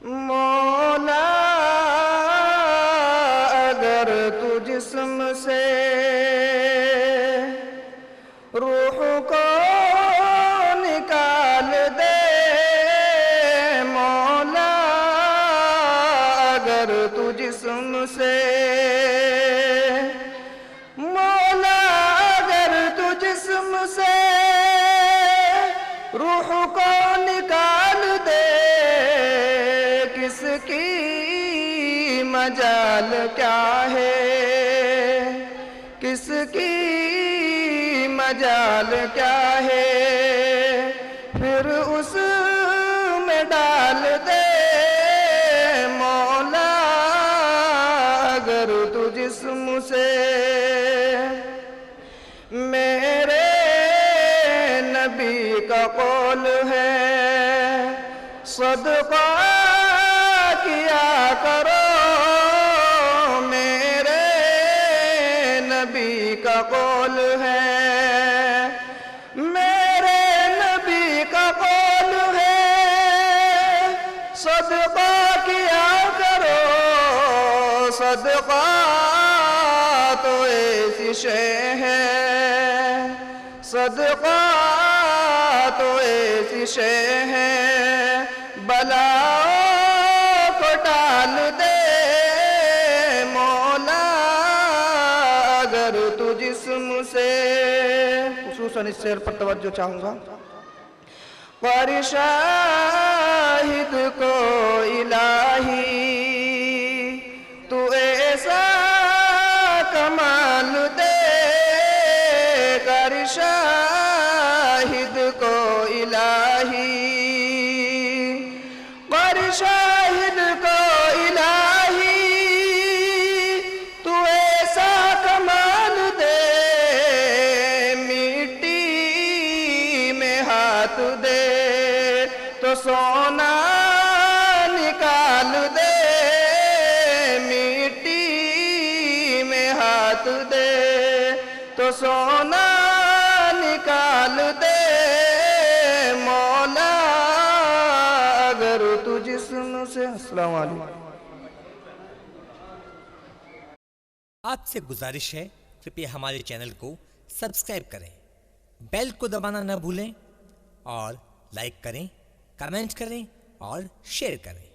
مولا اگر تو جسم سے روح کو نکال دے، مولا اگر تو جسم سے، مولا اگر تو جسم سے روح کو نکال دے، کس کی مجال کیا ہے، کس کی مجال کیا ہے، پھر اس میں ڈال دے مولا اگر تو جسم سے۔ میرے نبی کا قول ہے صدقہ کیا کرو، میرے نبی کا قول ہے، میرے نبی کا قول ہے صدقہ کیا کرو، صدقہ تو ایسی شے ہے، صدقہ تو ایسی شے ہے بلاؤں کو ٹال دے مولا اگر تو جسم سے۔ خصوصاً اس شعر پر توجہ چاہوں گا۔ پر شاہد کو الہی تو ایسا کمال دے، کر شاہد کو الہی، کر شاہد کو الہی تو ایسا کمال دے، مٹی میں ہاتھ دے تو سونا نکال دے، مٹی میں ہاتھ دے تو سونا نکال دے مولا اگر تو جسم سے۔ السلام علیکم۔ آپ سے گزارش ہے کرپیا ہمارے چینل کو سبسکرائب کریں، بیل کو دبانا نہ بھولیں اور لائک کریں، کمنٹ کریں اور شیئر کریں۔